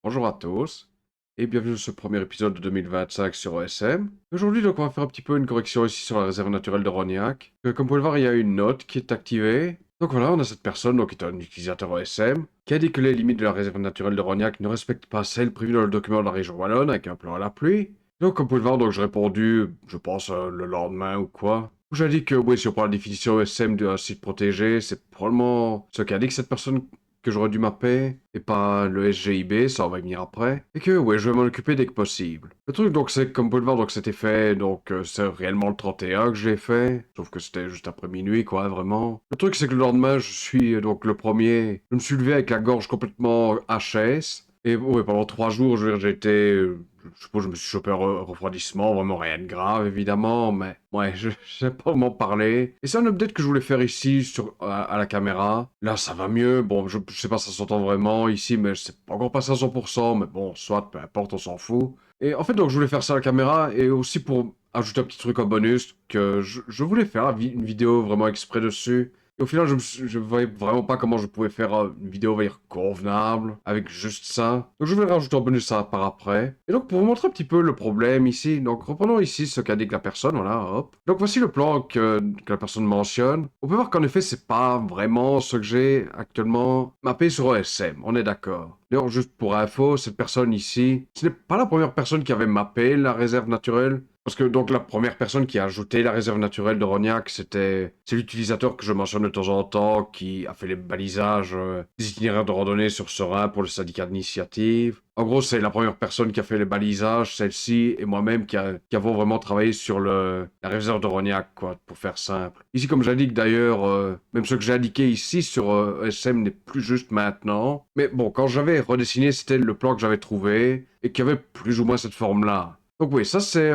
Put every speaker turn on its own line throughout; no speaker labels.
Bonjour à tous, et bienvenue dans ce premier épisode de 2025 sur OSM. Aujourd'hui, donc, on va faire un petit peu une correction ici sur la réserve naturelle de Rognac. Comme vous pouvez le voir, il y a une note qui est activée. Donc voilà, on a cette personne, donc qui est un utilisateur OSM, qui a dit que les limites de la réserve naturelle de Rognac ne respectent pas celles prévues dans le document de la région wallonne avec un plan à la pluie. Donc comme vous pouvez le voir, donc j'ai répondu, je pense le lendemain ou quoi. J'ai dit que oui, si on prend la définition OSM d'un site protégé, c'est probablement ce qu'a dit que cette personne que j'aurais dû mapper, et pas le SGIB, ça on va y venir après, et que ouais, je vais m'en occuper dès que possible. Le truc donc c'est que comme vous pouvez le voir, donc c'était fait, donc c'est réellement le 31 que j'ai fait, sauf que c'était juste après minuit quoi, vraiment. Le truc c'est que le lendemain, je suis donc le premier, je me suis levé avec la gorge complètement HS, et ouais, pendant 3 jours, je veux dire, j'ai été, je suppose que je me suis chopé un refroidissement, vraiment rien de grave évidemment, mais ouais, je sais pas comment parler. Et c'est un update que je voulais faire ici à la caméra. Là, ça va mieux. Bon, je sais pas si ça s'entend vraiment ici, mais c'est pas encore passé à 100%, mais bon, soit, peu importe, on s'en fout. Et en fait, donc, je voulais faire ça à la caméra et aussi pour ajouter un petit truc en bonus que je voulais faire une vidéo vraiment exprès dessus. Et au final, je voyais vraiment pas comment je pouvais faire une vidéo, on va dire, convenable, avec juste ça. Donc je vais rajouter en bonus ça par après. Et donc pour vous montrer un petit peu le problème ici, donc reprenons ici ce qu'a dit que la personne, voilà, hop. Donc voici le plan que la personne mentionne. On peut voir qu'en effet, c'est pas vraiment ce que j'ai actuellement mappé sur OSM, on est d'accord. D'ailleurs, juste pour info, cette personne ici, ce n'est pas la première personne qui avait mappé la réserve naturelle. Parce que donc la première personne qui a ajouté la réserve naturelle de Rognac, c'est l'utilisateur que je mentionne de temps en temps, qui a fait les balisages des itinéraires de randonnée sur Serein pour le syndicat d'initiative. En gros, c'est la première personne qui a fait les balisages, celle-ci, et moi-même qui avons vraiment travaillé sur la réserve de Rognac, quoi, pour faire simple. Ici, comme j'indique d'ailleurs, même ce que j'ai indiqué ici sur SM n'est plus juste maintenant. Mais bon, quand j'avais redessiné, c'était le plan que j'avais trouvé, et qui avait plus ou moins cette forme-là. Donc oui, ça c'est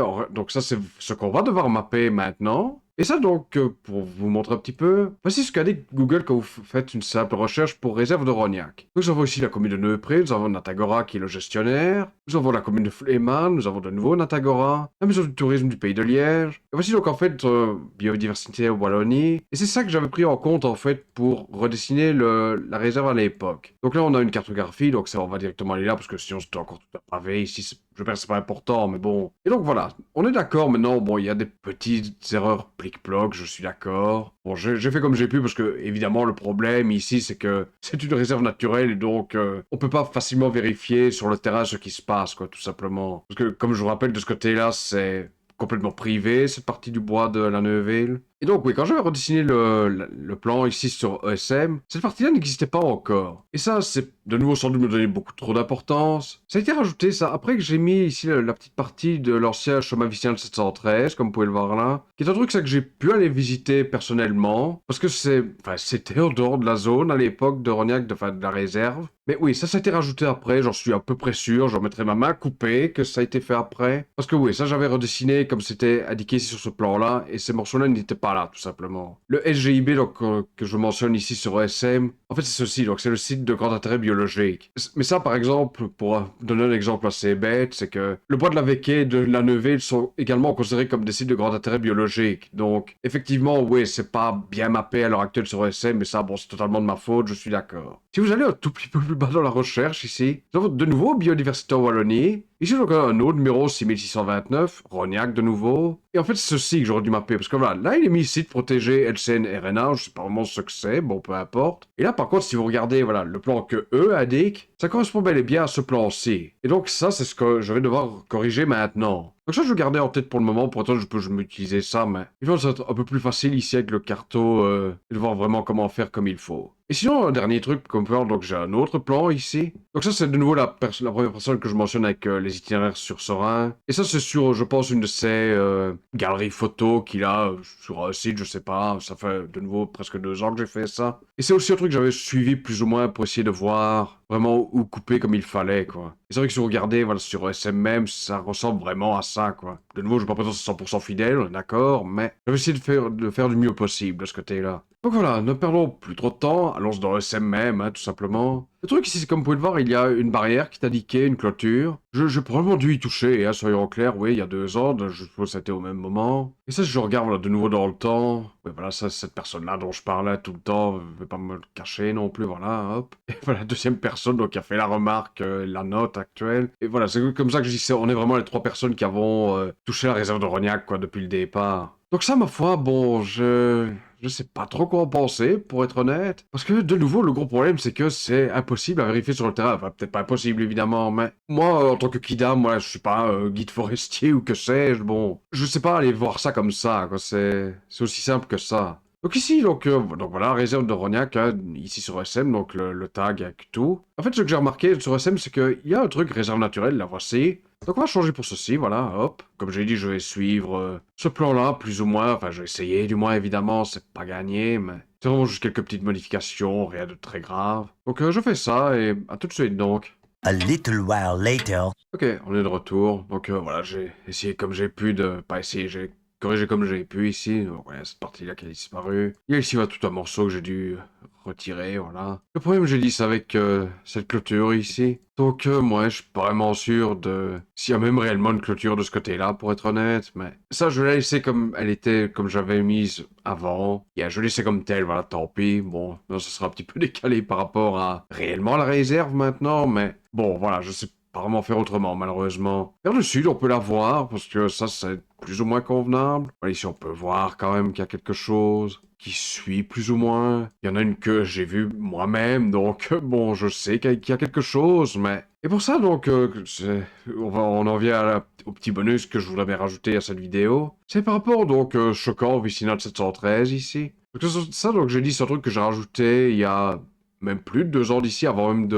ce qu'on va devoir mapper maintenant. Et ça donc, pour vous montrer un petit peu, voici ce qu'a dit Google quand vous faites une simple recherche pour réserve de Rognac. Nous avons ici la commune de Neupré, nous avons Natagora qui est le gestionnaire, nous avons la commune de Fléman, nous avons de nouveau Natagora, la maison du tourisme du pays de Liège. Et voici donc en fait biodiversité Wallonie. Et c'est ça que j'avais pris en compte en fait pour redessiner la réserve à l'époque. Donc là on a une cartographie, donc ça on va directement aller là parce que sinon c'était encore tout à pavé ici. Je pense que c'est pas important, mais bon. Et donc voilà, on est d'accord maintenant. Bon, il y a des petites erreurs plic-ploc, je suis d'accord. Bon, j'ai fait comme j'ai pu parce que, évidemment, le problème ici, c'est que c'est une réserve naturelle et donc on peut pas facilement vérifier sur le terrain ce qui se passe, quoi, tout simplement. Parce que, comme je vous rappelle, de ce côté-là, c'est complètement privé, cette partie du bois de la Neuville. Et donc, oui, quand j'avais redessiné le plan ici sur ESM, cette partie-là n'existait pas encore. Et ça, c'est de nouveau sans doute me donner beaucoup trop d'importance. Ça a été rajouté, ça, après que j'ai mis ici la petite partie de l'ancien chemin vicinal 713, comme vous pouvez le voir là, qui est un truc, ça que j'ai pu aller visiter personnellement, parce que c'était en dehors de la zone à l'époque de Rognac, de la réserve. Mais oui, ça a été rajouté après, j'en suis à peu près sûr, j'en mettrai ma main coupée que ça a été fait après. Parce que oui, ça j'avais redessiné comme c'était indiqué ici sur ce plan-là, et ces morceaux-là n'étaient pas là, tout simplement. Le SGIB donc, que je mentionne ici sur ESM, en fait c'est ceci, donc c'est le site de grand intérêt biologique. Mais ça par exemple, pour donner un exemple assez bête, c'est que le bois de la Véquée et de la Neuville sont également considérés comme des sites de grand intérêt biologique. Donc effectivement, oui, c'est pas bien mappé à l'heure actuelle sur ESM, mais ça bon, c'est totalement de ma faute, je suis d'accord. Si vous allez un tout petit peu plus bas dans la recherche ici, nous avons de nouveau biodiversité en Wallonie. Ici, donc un autre numéro 6629, Rognac de nouveau. Et en fait, c'est ceci que j'aurais dû mapper. Parce que voilà, là, il est mis site protégé LCN RNA. Je sais pas vraiment ce que c'est. Bon, peu importe. Et là, par contre, si vous regardez, voilà, le plan que eux indiquent, ça correspond bel et bien à ce plan-ci. Et donc, ça, c'est ce que je vais devoir corriger maintenant. Donc ça, je vais garder en tête pour le moment. Pour autant, je peux utiliser ça, mais il va être un peu plus facile ici avec le carto et de voir vraiment comment faire comme il faut. Et sinon, un dernier truc comme faire, donc j'ai un autre plan ici. Donc ça, c'est de nouveau la première personne que je mentionne avec les itinéraires sur Serein. Et ça, c'est sur, je pense, une de ces galeries photos qu'il a sur un site, je sais pas. Ça fait de nouveau presque 2 ans que j'ai fait ça. Et c'est aussi un truc que j'avais suivi plus ou moins pour essayer de voir vraiment où couper comme il fallait, quoi. Et c'est vrai que si vous regardez, voilà, sur SMM, ça ressemble vraiment à ça, quoi. de nouveau, je vais pas prétendre que c'est 100% fidèle, on est d'accord, mais je vais essayer de faire du mieux possible de ce côté-là. Donc voilà, ne perdons plus trop de temps, allons dans le SM même, hein, tout simplement. Le truc ici, c'est comme vous pouvez le voir, il y a une barrière qui est indiquée, une clôture. J'ai probablement dû y toucher, hein, soyons clairs, oui, il y a 2 ans, je suppose que c'était au même moment. Et ça, je regarde voilà, de nouveau dans le temps. Oui, voilà, ça, c'est cette personne-là dont je parlais tout le temps, je vais pas me le cacher non plus, voilà, hop. Et voilà, deuxième personne, donc, qui a fait la remarque, la note actuelle. Et voilà, c'est comme ça que je dis, on est vraiment les 3 personnes qui avons touché la réserve de Rognac, quoi, depuis le départ. Donc ça, ma foi, bon, je sais pas trop quoi en penser, pour être honnête. Parce que, de nouveau, le gros problème, c'est que c'est impossible à vérifier sur le terrain. Enfin, peut-être pas impossible, évidemment, mais moi, en tant que kidam, moi, je suis pas guide forestier ou que sais-je, bon, je sais pas aller voir ça comme ça, quoi. C'est aussi simple que ça. Donc ici, donc voilà, réserve de Rognac, hein, ici sur SM, donc le tag avec tout. En fait, ce que j'ai remarqué sur SM, c'est qu'il y a un truc réserve naturelle, la voici. Donc on va changer pour ceci, voilà, hop. Comme j'ai dit, je vais suivre ce plan-là, plus ou moins. Enfin, je vais essayer, du moins, évidemment, c'est pas gagné, mais c'est vraiment juste quelques petites modifications, rien de très grave. Donc je fais ça, et à tout de suite, donc.
A little while later.
Ok, on est de retour. Donc voilà, j'ai essayé comme j'ai pu de... Pas essayer, j'ai corrigé comme j'ai pu ici. Donc voilà, cette partie-là qui a disparu. Il y a ici tout un morceau que j'ai dû retirer, voilà. Le problème, j'ai dit, c'est avec cette clôture ici. Donc moi, je suis pas vraiment sûr de... S'il y a même réellement une clôture de ce côté-là, pour être honnête. Mais ça, je l'ai laissé comme elle était, comme j'avais mise avant. Yeah, je l'ai laissé comme telle, voilà, tant pis. Bon, non, ça sera un petit peu décalé par rapport à réellement la réserve maintenant, mais... Bon, voilà, je sais pas vraiment faire autrement, malheureusement. Vers le sud, on peut la voir, parce que ça, c'est plus ou moins convenable. Voilà, ici, on peut voir quand même qu'il y a quelque chose qui suit plus ou moins. Il y en a une que j'ai vue moi-même, donc bon, je sais qu'il y a quelque chose, mais... Et pour ça, donc, on en vient au petit bonus que je voulais bien rajouter à cette vidéo. C'est par rapport, donc, choquant au Vicinal 713, ici. Donc, ça, donc, j'ai dit, c'est un truc que j'ai rajouté il y a même plus de 2 ans d'ici, avant même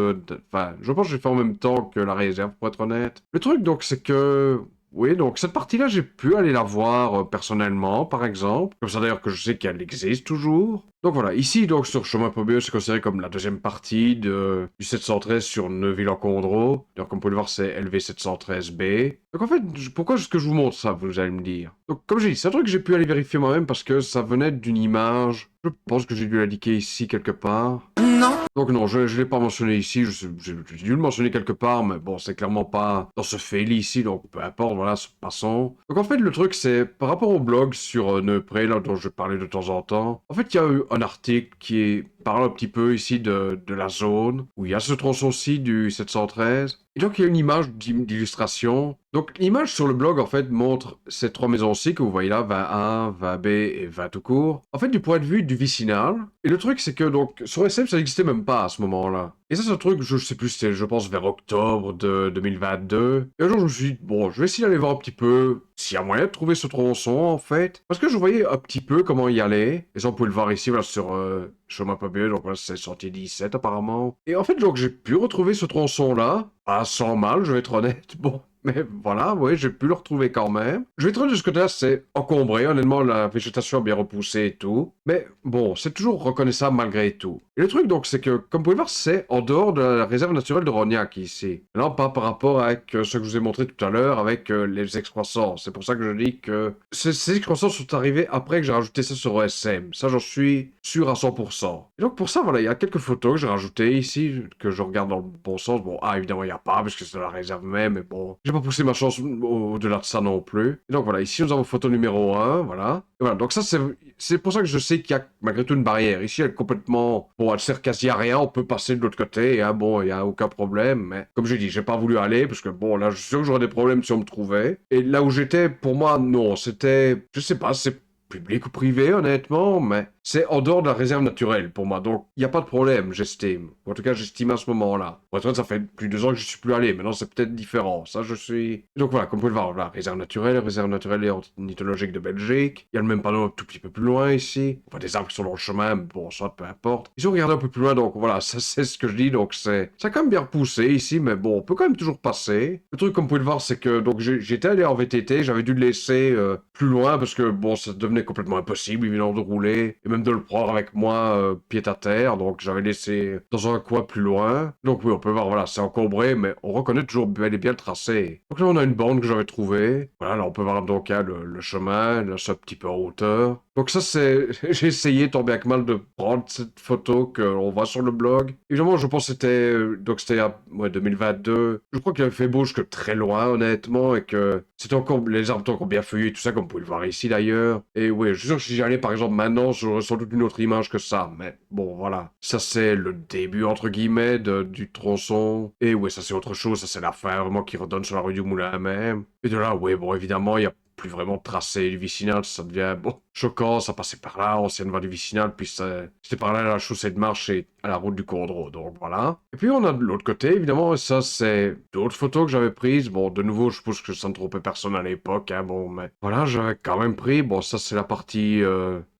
Enfin, je pense que j'ai fait en même temps que la réserve, pour être honnête. Le truc, donc, c'est que... Oui, donc cette partie-là, j'ai pu aller la voir personnellement, par exemple. Comme ça, d'ailleurs, que je sais qu'elle existe toujours. Donc voilà, ici, donc, sur Chemin Paumeux, c'est considéré comme la deuxième partie du 713 sur Neuville-en-Condro. D'ailleurs, comme vous pouvez le voir, c'est LV713B. Donc en fait, pourquoi est-ce que je vous montre ça, vous allez me dire? Donc, comme j'ai dit, c'est un truc que j'ai pu aller vérifier moi-même parce que ça venait d'une image. Je pense que j'ai dû l'indiquer ici quelque part.
Non.
Donc non, je ne l'ai pas mentionné ici, j'ai dû le mentionner quelque part, mais bon, c'est clairement pas dans ce fail ici, donc peu importe, voilà, passons. Donc en fait, le truc, c'est par rapport au blog sur Neupré, là, dont je parlais de temps en temps, en fait, il y a eu un article qui parle un petit peu ici de la zone, où il y a ce tronçon-ci du 713, et donc il y a une image d'illustration. Donc l'image sur le blog, en fait, montre ces 3 maisons-ci que vous voyez là, 20A, 20B et 20 tout court. En fait, du point de vue du vicinal. Et le truc, c'est que, donc, sur SM, ça n'existait même pas à ce moment-là. Et ça, c'est un truc, je sais plus, c'était, je pense, vers octobre de 2022. Et un jour, je me suis dit, bon, je vais essayer d'aller voir un petit peu s'il y a moyen de trouver ce tronçon, en fait. Parce que je voyais un petit peu comment y aller. Et ça, on peut le voir ici, voilà, sur Chemin Papier. Donc voilà, c'est sorti 17, apparemment. Et en fait, donc, j'ai pu retrouver ce tronçon-là. Pas sans mal, je vais être honnête. Bon. Mais voilà, ouais, j'ai pu le retrouver quand même. Je vais être honnête, de ce côté-là, c'est encombré. Honnêtement, la végétation a bien repoussé et tout. Mais bon, c'est toujours reconnaissable malgré tout. Et le truc, donc, c'est que, comme vous pouvez voir, c'est en dehors de la réserve naturelle de Rognac, ici. Non, pas par rapport avec ce que je vous ai montré tout à l'heure, avec les excroissances. C'est pour ça que je dis que ces excroissances sont arrivées après que j'ai rajouté ça sur OSM. Ça, j'en suis sûr à 100%. Et donc, pour ça, voilà, il y a quelques photos que j'ai rajoutées ici, que je regarde dans le bon sens. Bon, évidemment, il n'y a pas, parce que c'est de la réserve même, mais bon, j'ai pas poussé ma chance au-delà de ça non plus. Et donc, voilà, ici, nous avons photo numéro 1, voilà. Et voilà, donc ça, c'est pour ça que je sais qu'il y a malgré tout une barrière. Ici, elle est complètement... Bon, elle sert quasi à rien, on peut passer de l'autre côté, hein, bon, il n'y a aucun problème, mais comme j'ai dit, j'ai pas voulu aller, parce que bon, là, je suis sûr que j'aurais des problèmes si on me trouvait. Et là où j'étais, pour moi, non, c'était... Je sais pas, c'est public ou privé, honnêtement, mais c'est en dehors de la réserve naturelle pour moi. Donc, il n'y a pas de problème, j'estime. Ou en tout cas, j'estime à ce moment-là. Pour être honnête, ça fait plus de 2 ans que je suis plus allé. Maintenant, c'est peut-être différent. Ça, je suis... Donc voilà, comme vous pouvez le voir, la réserve naturelle et ornithologique de Belgique. Il y a le même panneau un tout petit peu plus loin ici. On voit des arbres qui sont dans le chemin, mais bon, soit peu importe. Ils ont regardé un peu plus loin, donc voilà, ça c'est ce que je dis. Donc ça a quand même bien repoussé ici, mais bon, on peut quand même toujours passer. Le truc, comme vous pouvez le voir, c'est que donc j'étais allé en VTT, j'avais dû le laisser plus loin parce que bon, ça devenait complètement impossible, évidemment, de rouler. Et même de le prendre avec moi pied à terre, donc j'avais laissé dans un coin plus loin. Donc oui, on peut voir, voilà, c'est encombré, mais on reconnaît toujours bel et bien le tracé. Donc là, on a une bande que j'avais trouvée. Voilà, là, on peut voir donc hein, le chemin, là, c'est un petit peu en hauteur. Donc ça, c'est... J'ai essayé tant bien que mal de prendre cette photo qu'on voit sur le blog. Évidemment, je pense que c'était... donc c'était ouais, 2022. Je crois qu'il avait fait beau jusque très loin, honnêtement, et que c'était encore... Les arbres étaient encore bien feuillus et tout ça, comme vous pouvez le voir ici, d'ailleurs. Et oui, je suis sûr que si j'allais, par exemple, maintenant, j'aurais sans doute une autre image que ça. Mais bon, voilà. Ça, c'est le début, entre guillemets, du tronçon. Et oui, ça, c'est autre chose. Ça, c'est la fin, vraiment, qui redonne sur la rue du Moulin même. Et de là, oui, bon, évidemment, il y a plus vraiment de tracé du vicinal, ça devient bon, choquant, ça passait par là, ancienne voie du vicinal, puis c'était par là la chaussée de marche et à la route du Cordreau, donc voilà. Et puis on a de l'autre côté, évidemment, et ça c'est d'autres photos que j'avais prises, bon, de nouveau, je suppose que ça ne trompait personne à l'époque, hein, bon, mais voilà, j'avais quand même pris, bon, ça c'est la partie...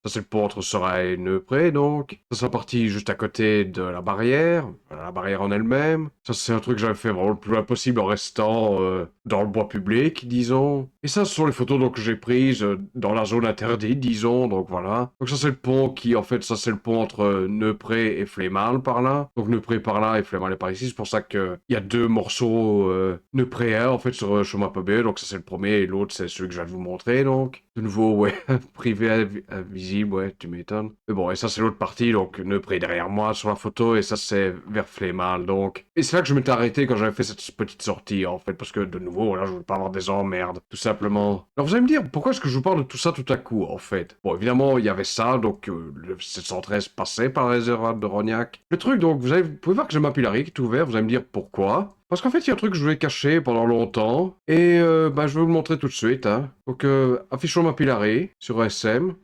Ça, c'est le pont entre Seraing et Neupré, donc. Ça, c'est la partie juste à côté de la barrière. Voilà, la barrière en elle-même. Ça, c'est un truc que j'avais fait vraiment le plus loin possible en restant dans le bois public, disons. Et ça, ce sont les photos donc, que j'ai prises dans la zone interdite, disons. Donc, voilà. Donc, ça, c'est le pont qui, en fait, ça, c'est le pont entre Neupré et Flémal, par là. Donc, Neupré par là et Flémal est par ici. C'est pour ça qu'il y a deux morceaux neupréens, en fait, sur chemin Pabé. Donc, ça, c'est le premier. Et l'autre, c'est celui que je viens de vous montrer, donc. De nouveau, ouais, privé invisible, ouais, tu m'étonnes. Mais bon, et ça, c'est l'autre partie, donc Neupré derrière moi sur la photo, et ça, c'est vers Flémal, donc. Et c'est là que je m'étais arrêté quand j'avais fait cette petite sortie, en fait, parce que, de nouveau, voilà, je voulais pas avoir des emmerdes, tout simplement. Alors, vous allez me dire, pourquoi est-ce que je vous parle de tout ça tout à coup, en fait? Bon, évidemment, il y avait ça, donc le 713 passait par la réserve de Rognac. Le truc, donc, vous pouvez voir que j'ai ma pilari qui est ouvert, vous allez me dire pourquoi. Parce qu'en fait, il y a un truc que je voulais cacher pendant longtemps, et bah, je vais vous le montrer tout de suite. Hein. Donc, affichons ma pilari sur SM.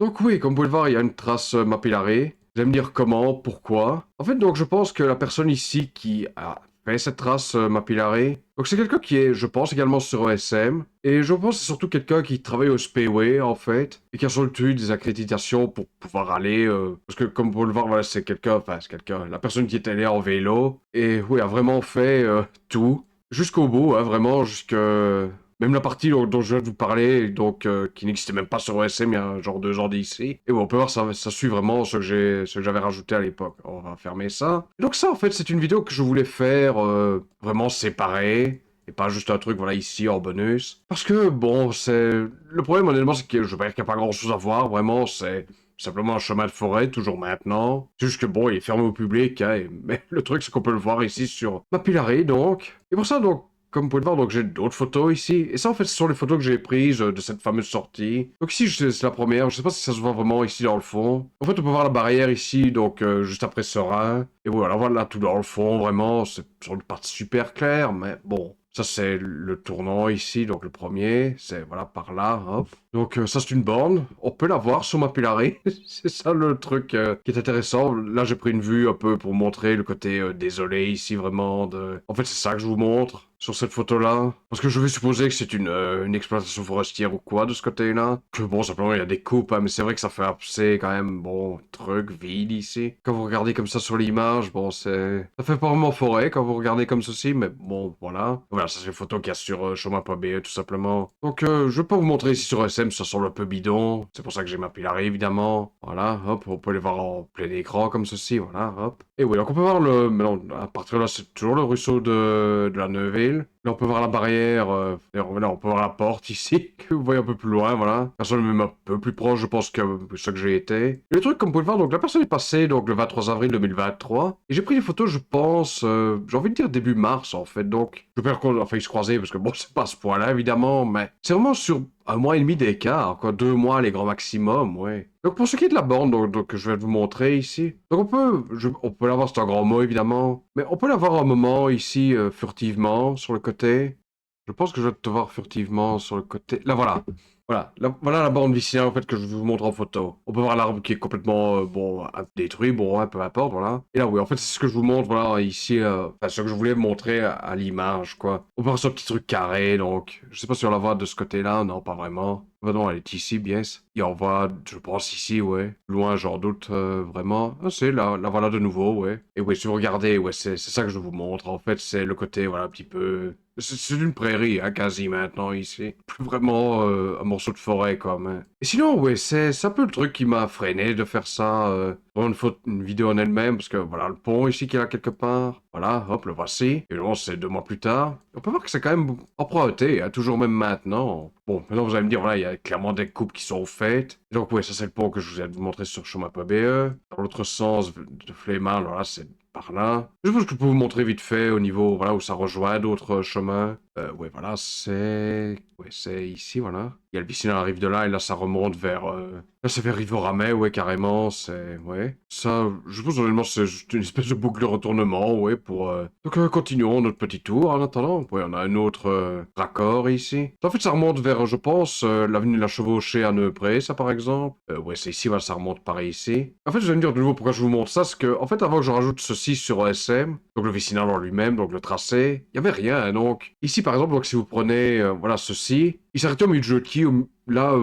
Donc oui, comme vous pouvez le voir, il y a une trace Mapillary. Vous allez me dire comment, pourquoi. En fait, donc je pense que la personne ici qui a fait cette trace Mapillary, donc c'est quelqu'un qui est, je pense, également sur OSM. Et je pense que c'est surtout quelqu'un qui travaille au Speedway, en fait, et qui a sans doute eu des accréditations pour pouvoir aller... parce que comme vous pouvez le voir, voilà, c'est quelqu'un, enfin c'est quelqu'un, la personne qui est allée en vélo, et oui, a vraiment fait tout, jusqu'au bout, hein, vraiment, jusque... Même la partie dont je viens de vous parler, donc qui n'existait même pas sur OSM il y a genre 2 ans d'ici. Et bon, on peut voir ça suit vraiment ce que j'avais rajouté à l'époque. On va fermer ça. Et donc ça, en fait, c'est une vidéo que je voulais faire vraiment séparée. Et pas juste un truc, voilà, ici, en bonus. Parce que, bon, c'est... Le problème, honnêtement, c'est que je veux pas dire qu'il n'y a pas grand-chose à voir. Vraiment, c'est simplement un chemin de forêt, toujours maintenant. C'est juste que, bon, il est fermé au public, hein, mais le truc, c'est qu'on peut le voir ici sur ma pilari, donc. Et pour ça, donc, comme vous pouvez le voir, donc j'ai d'autres photos ici. Et ça, en fait, ce sont les photos que j'ai prises de cette fameuse sortie. Donc ici, c'est la première. Je sais pas si ça se voit vraiment ici dans le fond. En fait, on peut voir la barrière ici, donc juste après Serein. Et voilà, voilà, tout dans le fond, vraiment. C'est sur une partie super claire, mais bon. Ça, c'est le tournant ici, donc le premier. C'est, voilà, par là, hop. Donc ça, c'est une borne. On peut la voir sur ma pilari. C'est ça le truc qui est intéressant. Là, j'ai pris une vue un peu pour montrer le côté désolé ici, vraiment. En fait, c'est ça que je vous montre sur cette photo-là. Parce que je vais supposer que c'est une exploitation forestière ou quoi de ce côté-là. Que bon, simplement, il y a des coupes, hein, mais c'est vrai que ça fait assez quand même, bon, truc vide ici. Quand vous regardez comme ça sur l'image, bon, c'est... Ça fait pas vraiment forêt quand vous regardez comme ceci, mais bon, voilà. Voilà, ça c'est une photo qu'il y a sur Chemin Pabé, tout simplement. Donc, je vais pas vous montrer ici sur SM, ça semble un peu bidon. C'est pour ça que j'ai ma pilari, évidemment. Voilà, hop, on peut les voir en plein écran comme ceci, voilà, hop. Et oui, donc on peut voir le... Mais non, à partir de là, c'est toujours le ruisseau de la Neuville. Là, on peut voir la barrière. D'ailleurs, là, on peut voir la porte ici, que vous voyez un peu plus loin, voilà. Personne même un peu plus proche, je pense, que ce que j'ai été. Et le truc, comme vous pouvez le voir, donc la personne est passée donc, le 23 avril 2023. Et j'ai pris des photos, je pense, j'ai envie de dire début mars, en fait. Donc, je peux qu'on a failli se croiser, parce que bon, c'est pas à ce point-là, évidemment, mais c'est vraiment sur 1 mois et demi d'écart, quoi. 2 mois, les grands maximum, ouais. Donc, pour ce qui est de la borne, donc je vais vous montrer ici. Donc, on peut la voir, c'est un grand mot, évidemment. Mais on peut la voir un moment ici, furtivement, sur le côté. Je pense que je vais te voir furtivement sur le côté. Là, voilà. Voilà, voilà la bande vicinale en fait que je vous montre en photo. On peut voir l'arbre qui est complètement bon détruit, bon peu importe, voilà. Et là oui, en fait c'est ce que je vous montre voilà ici, enfin ce que je voulais montrer à l'image quoi. On peut voir ce petit truc carré donc, je sais pas si on la voit de ce côté-là, non pas vraiment. Bah non, elle est ici, bien. Et on voit, je pense ici, ouais. Loin, j'en doute vraiment. Ah, c'est là, voilà de nouveau, ouais. Et ouais, si vous regardez, ouais, c'est ça que je vous montre. En fait, c'est le côté, voilà, un petit peu C'est une prairie, hein, quasi maintenant, ici. Plus vraiment un morceau de forêt, quoi, mais... Et sinon, ouais, c'est un peu le truc qui m'a freiné de faire ça, vraiment une vidéo en elle-même, parce que, voilà, le pont ici qui est là quelque part, voilà, hop, le voici. Et non, c'est 2 mois plus tard. On peut voir que c'est quand même emprunté, hein, toujours même maintenant. Bon, maintenant, vous allez me dire, voilà, il y a clairement des coupes qui sont faites. Et donc, ouais, ça, c'est le pont que je vous ai montré sur chemin.be. Dans l'autre sens de Flémal, voilà, c'est par là. Je pense que je peux vous montrer vite fait au niveau, voilà, où ça rejoint d'autres chemins. Ouais, voilà, c'est... Ouais, c'est ici, voilà. Il y a le Vicinal arrive de là, et là, ça remonte vers... Là, c'est vers Rivoramais, ouais, carrément, c'est... Ouais. Ça, je pense honnêtement, c'est juste une espèce de boucle de retournement, ouais, pour... Donc, continuons notre petit tour, en attendant. Ouais, on a un autre raccord ici. En fait, ça remonte vers, je pense, l'avenue de la Chevauchée à Neupré, ça, par exemple. Ouais, c'est ici, voilà, ça remonte pareil ici. En fait, je vais me dire de nouveau pourquoi je vous montre ça, c'est que, en fait, avant que je rajoute ceci sur OSM, donc le Vicinal en lui-même, donc le tracé, il y avait rien, hein, donc... Ici, par exemple, donc si vous prenez, voilà, ceci, il s'arrêtait au milieu de jeu de qui, là,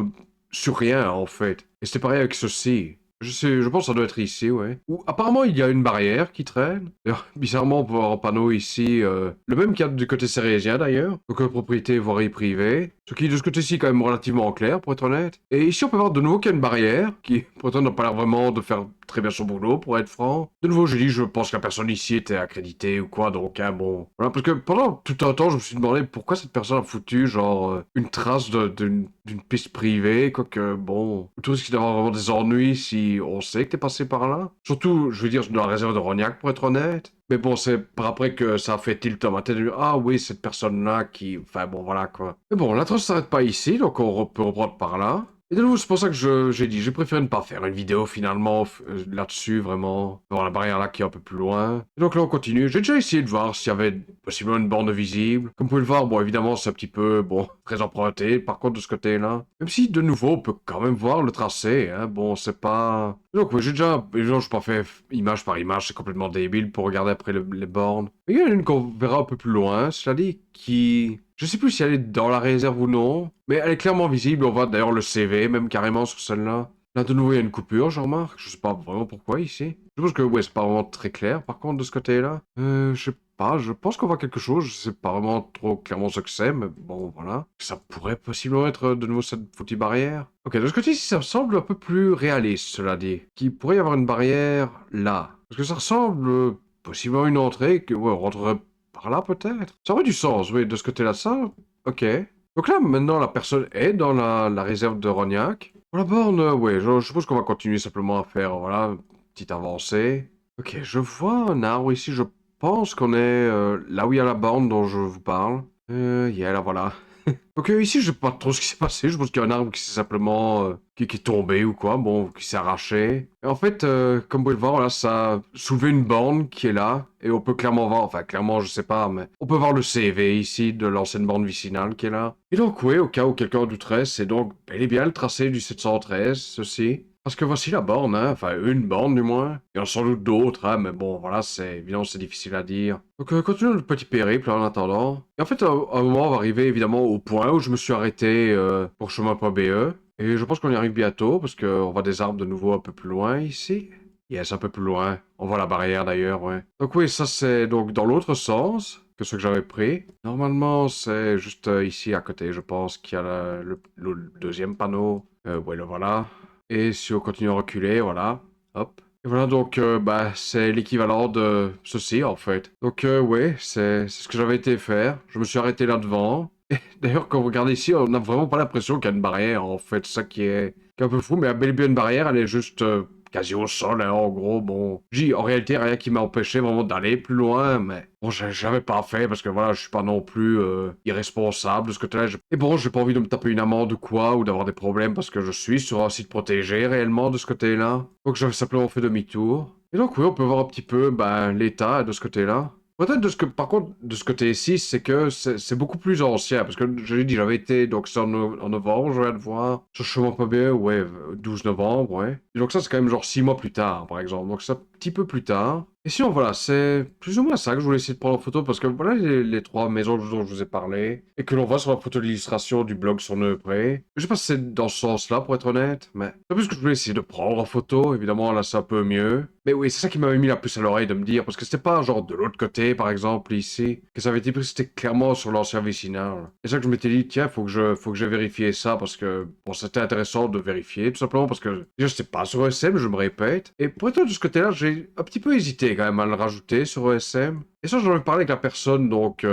sur rien, en fait. Et c'était pareil avec ceci. Je sais, je pense que ça doit être ici, ouais. Ou apparemment il y a une barrière qui traîne. D'ailleurs, bizarrement, on peut voir un panneau ici, le même qu'il y a du côté cérésien d'ailleurs. Donc propriété voirie privée. Ce qui de ce côté-ci est quand même relativement clair, pour être honnête. Et ici on peut voir de nouveau qu'il y a une barrière, qui pourtant n'a pas l'air vraiment de faire très bien son boulot, pour être franc. De nouveau, je dis, je pense que la personne ici était accréditée ou quoi, donc hein, bon. Voilà, parce que pendant tout un temps, je me suis demandé pourquoi cette personne a foutu, genre, une trace d'une piste privée, quoique, bon, tout ce qui doit avoir vraiment des ennuis si on sait que t'es passé par là. Surtout, je veux dire, dans la réserve de Rognac, pour être honnête. Mais bon, c'est par après que ça a fait tilt dans ma tête. Ah oui, cette personne-là qui... Enfin bon, voilà quoi. Mais bon, la trace s'arrête pas ici, donc on peut reprendre par là. Et de nouveau, c'est pour ça que j'ai dit, j'ai préféré ne pas faire une vidéo finalement là-dessus, vraiment. Voir la barrière là qui est un peu plus loin. Et donc là, on continue. J'ai déjà essayé de voir s'il y avait possiblement une borne visible. Comme vous pouvez le voir, bon, évidemment, c'est un petit peu, bon, très emprunté, par contre, de ce côté-là. Même si, de nouveau, on peut quand même voir le tracé, hein. Bon, c'est pas... Donc, ouais, j'ai déjà... Évidemment, je n'ai pas fait image par image, c'est complètement débile pour regarder après les bornes. Mais il y en a une qu'on verra un peu plus loin, cela dit, qui... Je sais plus si elle est dans la réserve ou non, mais elle est clairement visible. On voit d'ailleurs le CV, même carrément sur celle-là. Là, de nouveau, il y a une coupure, je remarque. Je sais pas vraiment pourquoi ici. Je pense que, ouais, c'est pas vraiment très clair, par contre, de ce côté-là. Je sais pas, je pense qu'on voit quelque chose. Je sais pas vraiment trop clairement ce que c'est, mais bon, voilà. Ça pourrait possiblement être de nouveau cette foutue barrière. Ok, de ce côté-ci, ça me semble un peu plus réaliste, cela dit. Qu'il pourrait y avoir une barrière là. Parce que ça ressemble possiblement à une entrée que, ouais, on rentrerait par là, peut-être. Ça aurait du sens, oui, de ce côté-là, ça. Ok. Donc là, maintenant, la personne est dans la réserve de Rognac. Pour la borne, ouais, je suppose qu'on va continuer simplement à faire, voilà, une petite avancée. Ok, je vois un arbre ici, je pense qu'on est là où il y a la borne dont je vous parle. Yeah, là, voilà. Donc ici, je sais pas trop ce qui s'est passé. Je pense qu'il y a un arbre qui s'est simplement... qui est tombé ou quoi, bon, qui s'est arraché. Et en fait, comme vous pouvez le voir, là, ça a soulevé une borne qui est là. Et on peut clairement voir, enfin clairement, je sais pas, mais... On peut voir le CV ici de l'ancienne borne vicinale qui est là. Et donc, oui, au cas où quelqu'un douterait, c'est donc bel et bien le tracé du 713, ceci. Parce que voici la borne, hein, enfin une borne du moins. Il y en a sans doute d'autres, hein, mais bon, voilà, c'est évidemment c'est difficile à dire. Donc continuons le petit périple en attendant. Et en fait, à un moment, on va arriver évidemment au point où je me suis arrêté pour chemin.be. Et je pense qu'on y arrive bientôt, parce qu'on voit des arbres de nouveau un peu plus loin ici. Yes, un peu plus loin. On voit la barrière d'ailleurs, ouais. Donc oui, ça c'est donc dans l'autre sens que ce que j'avais pris. Normalement, c'est juste ici à côté, je pense, qu'il y a le deuxième panneau. Ouais, le voilà. Et si on continue à reculer, voilà, hop. Et voilà, donc, bah, c'est l'équivalent de ceci, en fait. Donc, ouais, c'est ce que j'avais été faire. Je me suis arrêté là devant. Et d'ailleurs, quand vous regardez ici, on n'a vraiment pas l'impression qu'il y a une barrière, en fait. Ça qui est un peu fou, mais la bel et bien une barrière, elle est juste quasi au sol, hein, en gros, bon. En réalité, rien qui m'a empêché vraiment d'aller plus loin, mais bon, j'avais pas fait parce que voilà, je suis pas non plus irresponsable de ce côté-là. Et bon, j'ai pas envie de me taper une amende ou quoi, ou d'avoir des problèmes parce que je suis sur un site protégé réellement de ce côté-là. Donc j'avais simplement fait demi-tour. Et donc oui, on peut voir un petit peu ben, l'état de ce côté-là. Peut-être de ce que, par contre, de ce côté-ci, c'est que c'est beaucoup plus ancien. Parce que je l'ai dit, j'avais été, donc c'est en novembre, je viens de voir. Sur chemin pas bien, ouais, 12 novembre, ouais. Et donc ça, c'est quand même genre 6 mois plus tard, par exemple. Donc ça, petit peu plus tard. Et sinon, voilà, c'est plus ou moins ça que je voulais essayer de prendre en photo, parce que voilà les trois maisons dont je vous ai parlé, et que l'on voit sur la photo d'illustration du blog sur Neupré. Je sais pas si c'est dans ce sens-là, pour être honnête, mais c'est plus que je voulais essayer de prendre en photo. Évidemment, là, c'est un peu mieux. Mais oui, c'est ça qui m'avait mis la puce à l'oreille de me dire, parce que c'était pas genre de l'autre côté, par exemple, ici, que ça avait été pris, c'était clairement sur l'ancien vicinal. Et c'est ça que je m'étais dit, tiens, faut que je vérifie ça, parce que, bon, c'était intéressant de vérifier, tout simplement, parce que, déjà, c'était pas sur ESM, je me répète. Et pour être honnête, de ce côté-là, j'ai un petit peu hésité, quand même, à le rajouter sur ESM. Et ça, j'en ai parlé avec la personne, donc,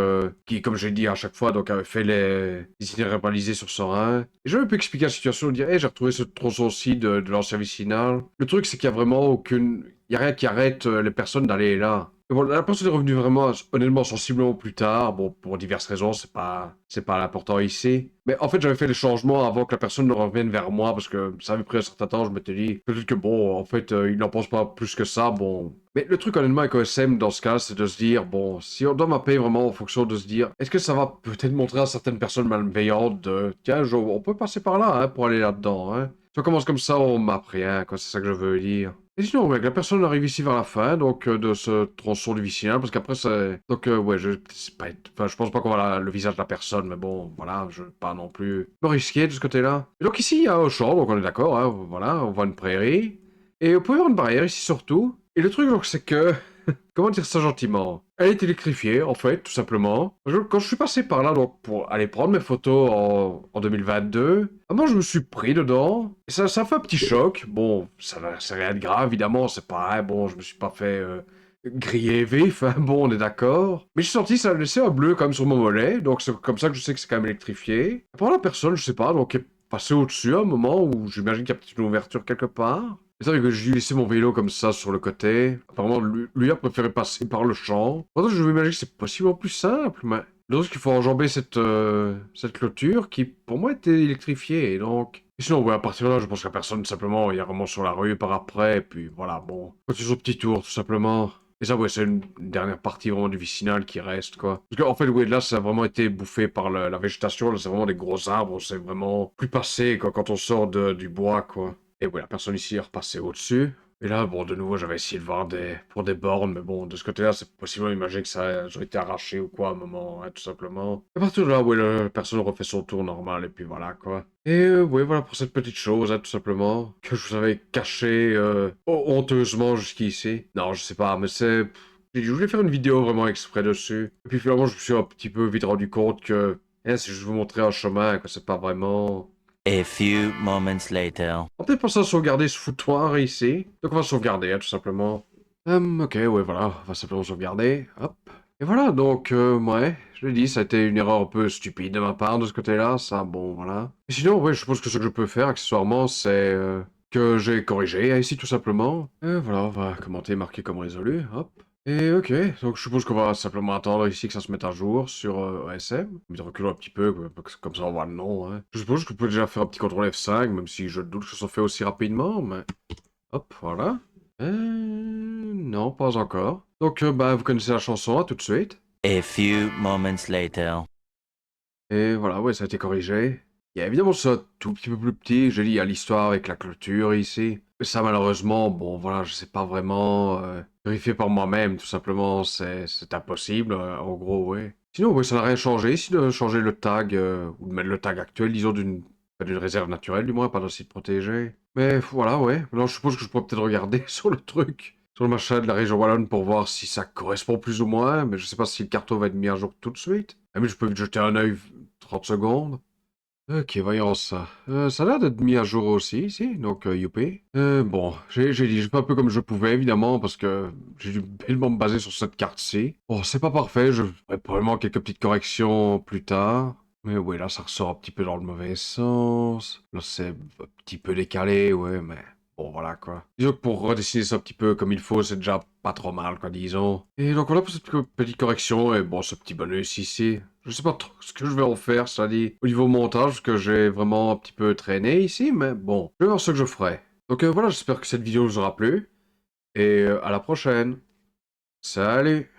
qui, comme j'ai dit à chaque fois, donc, avait fait les itinéraires balisés sur 101. Et j'avais pu expliquer la situation, dire, hey, j'ai retrouvé ce tronçon-ci de l'ancien vicinal. Le truc, c'est qu'il y a vraiment aucune... Il y a rien qui arrête les personnes d'aller là. Et bon, la personne est revenue vraiment, honnêtement, sensiblement plus tard. Bon, pour diverses raisons, c'est pas l'important ici. Mais en fait, j'avais fait les changements avant que la personne ne revienne vers moi, parce que ça avait pris un certain temps. Je m'étais dit, peut-être que bon, en fait, il n'en pense pas plus que ça, bon. Mais le truc, honnêtement, avec OSM, dans ce cas, c'est de se dire, bon, si on doit mapper vraiment en fonction de se dire, est-ce que ça va peut-être montrer à certaines personnes malveillantes de, tiens, on peut passer par là, hein, pour aller là-dedans, hein. Si on commence comme ça, on mappe rien, quoi, c'est ça que je veux dire. Et sinon, ouais, la personne arrive ici vers la fin, donc, de ce tronçon du vicinal, parce qu'après, c'est... Donc, ouais, Enfin, je pense pas qu'on voit le visage de la personne, mais bon, voilà, je veux pas non plus me risquer de ce côté-là. Et donc ici, il y a un champ, donc on est d'accord, hein, voilà, on voit une prairie. Et on peut y avoir une barrière ici, surtout. Et le truc, donc, c'est que... Comment dire ça gentiment? Elle est électrifiée, en fait, tout simplement. Quand je suis passé par là, donc, pour aller prendre mes photos en 2022, moi, je me suis pris dedans. Et ça fait un petit choc. Bon, c'est rien de grave, évidemment, c'est pas... hein, bon, je me suis pas fait griller vif, hein, bon, on est d'accord. Mais j'ai senti, ça a laissé un bleu, quand même, sur mon mollet. Donc, c'est comme ça que je sais que c'est quand même électrifié. Pour la personne, je sais pas, donc, est passée au-dessus à un moment où j'imagine qu'il y a peut-être une ouverture quelque part. C'est vrai que j'ai laissé mon vélo comme ça sur le côté. Apparemment, lui a préféré passer par le champ. Pourtant, je m'imagine que c'est possiblement plus simple, mais... Le truc, c'est qu'il faut enjamber cette clôture qui, pour moi, était électrifiée, et donc... Et sinon, ouais, à partir de là, je pense qu'à personne, simplement, il y a vraiment sur la rue par après, et puis voilà, bon. Continue son petit tour, tout simplement. Et ça, ouais, c'est une dernière partie vraiment du vicinal qui reste, quoi. Parce qu'en fait, ouais, là, ça a vraiment été bouffé par la végétation, là, c'est vraiment des gros arbres, c'est vraiment plus passé, quoi, quand on sort du bois, quoi. Et ouais, la personne ici est repassée au-dessus. Et là, bon, de nouveau, j'avais essayé de voir pour des bornes, mais bon, de ce côté-là, c'est possiblement imaginer que ça a été arraché ou quoi à un moment, hein, tout simplement. Et à partir de là, ouais, la personne refait son tour normal, et puis voilà, quoi. Et ouais, voilà pour cette petite chose, hein, tout simplement, que je vous avais caché honteusement jusqu'ici. Non, je sais pas, mais c'est... Je voulais faire une vidéo vraiment exprès dessus. Et puis finalement, je me suis un petit peu vite rendu compte que... si je vous montrais un chemin, que c'est pas vraiment...
A few moments later.
On va peut-être penser à sauvegarder ce foutoir ici. Donc on va sauvegarder, hein, tout simplement. Ok, ouais, voilà, on va simplement sauvegarder. Hop. Et voilà, donc, ouais, je l'ai dit, ça a été une erreur un peu stupide de ma part de ce côté-là, ça, bon, voilà. Et sinon, ouais, je suppose que ce que je peux faire, accessoirement, c'est que j'ai corrigé, hein, ici, tout simplement. Et voilà, on va commenter, marquer comme résolu, hop. Et ok, donc je suppose qu'on va simplement attendre ici que ça se mette à jour sur OSM. Mais reculer un petit peu, comme ça on voit le nom. Hein. Je suppose que je peux déjà faire un petit CTRL F5, même si je doute que ça soit fait aussi rapidement, mais... Hop, voilà. Non, pas encore. Donc, bah, vous connaissez la chanson, à tout de suite.
A few moments later.
Et voilà, ouais, ça a été corrigé. Il y a évidemment ça tout petit peu plus petit, j'ai dit, il y a l'histoire avec la clôture ici. Mais ça, malheureusement, bon, voilà, je sais pas vraiment vérifier par moi-même, tout simplement, c'est impossible, en gros, ouais. Sinon, ouais, ça n'a rien changé ici de changer le tag, ou de mettre le tag actuel, disons, d'une réserve naturelle, du moins, pas d'un site protégé. Mais voilà, ouais. Maintenant, je suppose que je pourrais peut-être regarder sur le truc, sur le machin de la région Wallonne pour voir si ça correspond plus ou moins, mais je sais pas si le carton va être mis à jour tout de suite. Ah, mais je peux vite jeter un œil 30 secondes. Ok, voyons ça. Ça a l'air d'être mis à jour aussi, ici, donc youpi. Bon, j'ai fait un peu comme je pouvais, évidemment, parce que j'ai dû bellement me baser sur cette carte-ci. Bon, c'est pas parfait, je ferai probablement quelques petites corrections plus tard. Mais oui, là, ça ressort un petit peu dans le mauvais sens. Là, c'est un petit peu décalé, ouais, mais bon, voilà, quoi. Disons que pour redessiner ça un petit peu comme il faut, c'est déjà pas trop mal, quoi, disons. Et donc, voilà pour cette petite correction, et bon, ce petit bonus ici. Je sais pas trop ce que je vais en faire, ça dit, au niveau montage, que j'ai vraiment un petit peu traîné ici, mais bon, je vais voir ce que je ferai. Donc, voilà, j'espère que cette vidéo vous aura plu, et à la prochaine. Salut!